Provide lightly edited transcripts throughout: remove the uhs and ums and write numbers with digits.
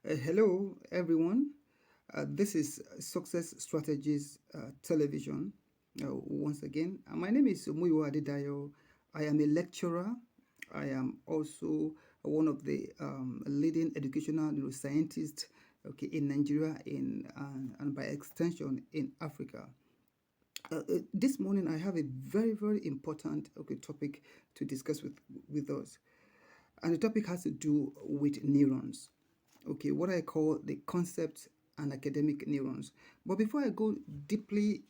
Hello, everyone. This is Success Strategies Television. Once again, my name is Muyo Adedayo. I am a lecturer. I am also one of the leading educational neuroscientists, in Nigeria, and by extension in Africa. This morning, I have a very important topic to discuss with us, and the topic has to do with neurons. What I call the concept and academic neurons. But before I go deeply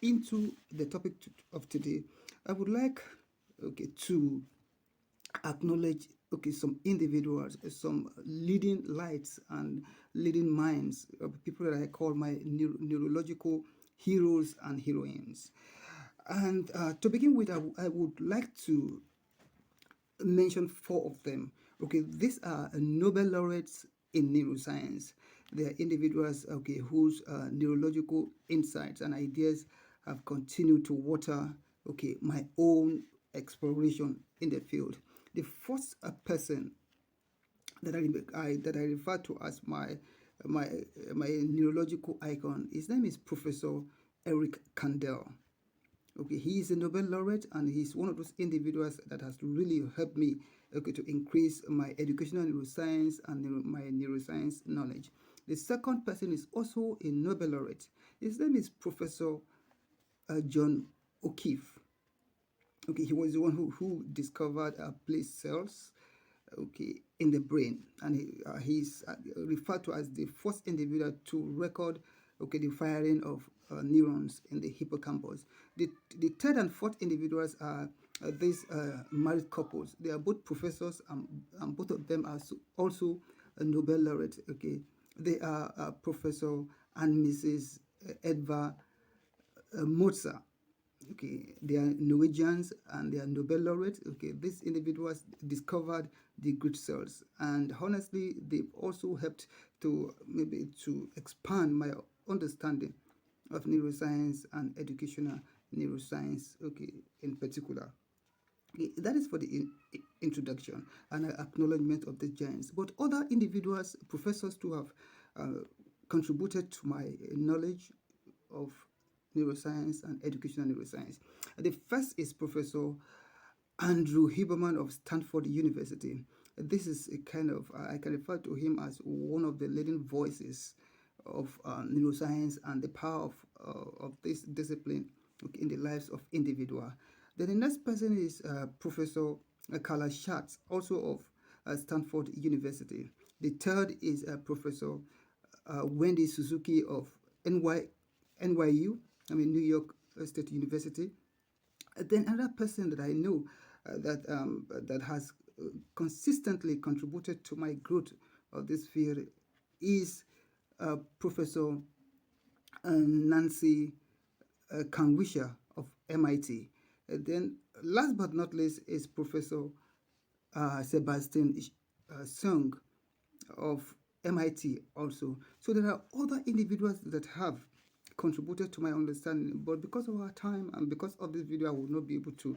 into the topic of today, I would like to acknowledge some individuals, some leading lights and leading minds of people that I call my neurological heroes and heroines. And to begin with, I would like to mention four of them. These are Nobel laureates in neuroscience. They are individuals whose neurological insights and ideas have continued to water my own exploration in the field. The first person that I refer to as my my neurological icon. His name is Professor Eric Kandel. He is a Nobel laureate, and he's one of those individuals that has really helped me to increase my educational neuroscience and my neuroscience knowledge. The second person is also a Nobel laureate. His name is Professor John O'Keefe. He was the one who discovered place cells in the brain, and he's referred to as the first individual to record the firing of neurons in the hippocampus. The third and fourth individuals are these married couples. They are both professors, and both of them are also a Nobel laureate. They are Professor and Mrs. Edva Mozart. They are Norwegians and they are Nobel laureates. These individuals discovered the good cells, and honestly, they've also helped to maybe to expand my understanding of neuroscience and educational neuroscience. In particular. That is for the introduction and acknowledgement of the giants. But other individuals, professors, too, have contributed to my knowledge of neuroscience and educational neuroscience. The first is Professor Andrew Huberman of Stanford University. This is a kind of, I can refer to him as one of the leading voices of neuroscience and the power of this discipline in the lives of individual. Then the next person is Professor Carla Schatz, also of Stanford University. The third is Professor Wendy Suzuki of NYU, New York State University. Then another person that I know that has consistently contributed to my growth of this field is Professor Nancy Kangwisha of MIT. Then, last but not least, is Professor Sebastian Sung of MIT also. So there are other individuals that have contributed to my understanding, but because of our time and because of this video, I will not be able to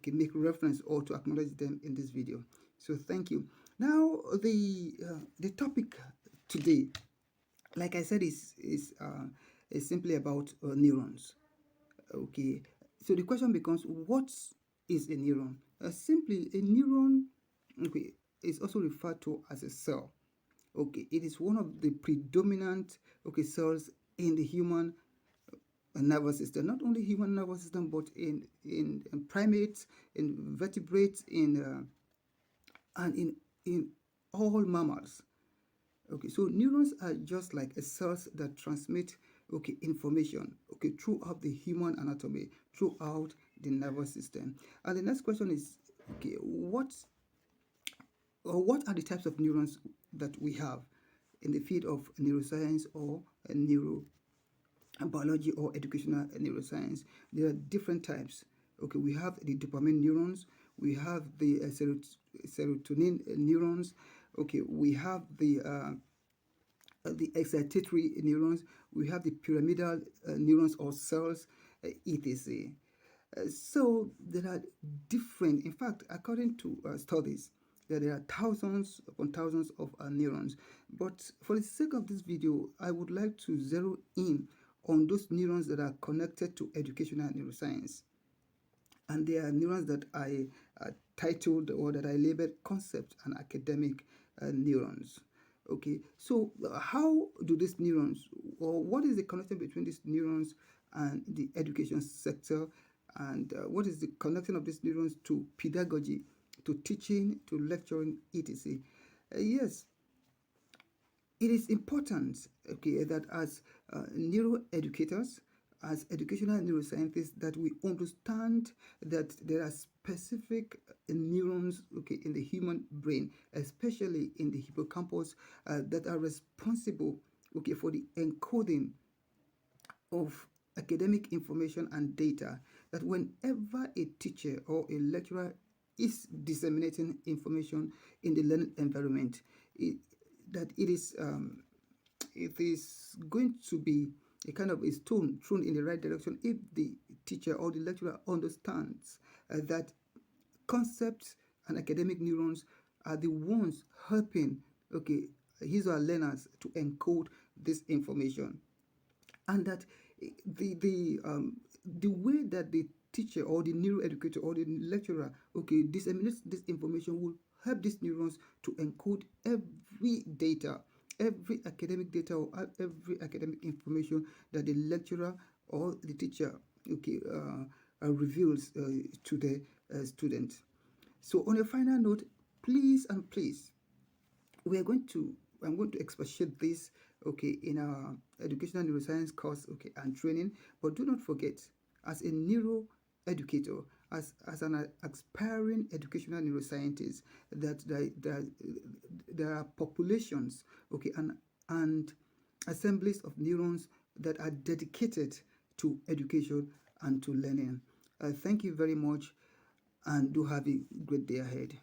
make reference or to acknowledge them in this video. So thank you. Now the topic today, like I said, is simply about neurons. So the question becomes, what is a neuron? Simply, a neuron is also referred to as a cell. It is one of the predominant cells in the human nervous system. Not only human nervous system, but in primates, in vertebrates, and in all mammals. So neurons are just like cells that transmit information throughout the human anatomy, throughout the nervous system. And the next question is, what are the types of neurons that we have in the field of neuroscience or neurobiology or educational neuroscience? There are different types. We have the dopamine neurons, we have the serotonin neurons. We have the excitatory neurons, we have the pyramidal neurons or cells, etc. So there are different, in fact, according to studies, that there are thousands upon thousands of neurons. But for the sake of this video, I would like to zero in on those neurons that are connected to educational neuroscience. And there are neurons that I titled or that I labeled concept and academic neurons. Okay, so how do these neurons, or what is the connection between these neurons and the education sector, and what is the connection of these neurons to pedagogy, to teaching, to lecturing, etc. Yes, it is important, okay, that as neuroeducators, as educational neuroscientists, that we understand that there are specific neurons, okay, in the human brain, especially in the hippocampus, that are responsible, okay, for the encoding of academic information and data. That whenever a teacher or a lecturer is disseminating information in the learning environment, that it is going to be a kind of a stone thrown in the right direction if the teacher or the lecturer understands that concepts and academic neurons are the ones helping, okay, his or her learners to encode this information, and that the way that the teacher or the neuroeducator or the lecturer, okay, disseminates this information will help these neurons to encode every data, every academic data, or every academic information that the lecturer or the teacher, okay, reveals to the student. So on a final note, please and please, we are going to I'm going to expatiate this, okay, in our educational neuroscience course, okay, and training. But do not forget, as a neuro educator, as an aspiring educational neuroscientist, that there are populations, okay, and assemblies of neurons that are dedicated to education and to learning. Thank you very much, and do have a great day ahead.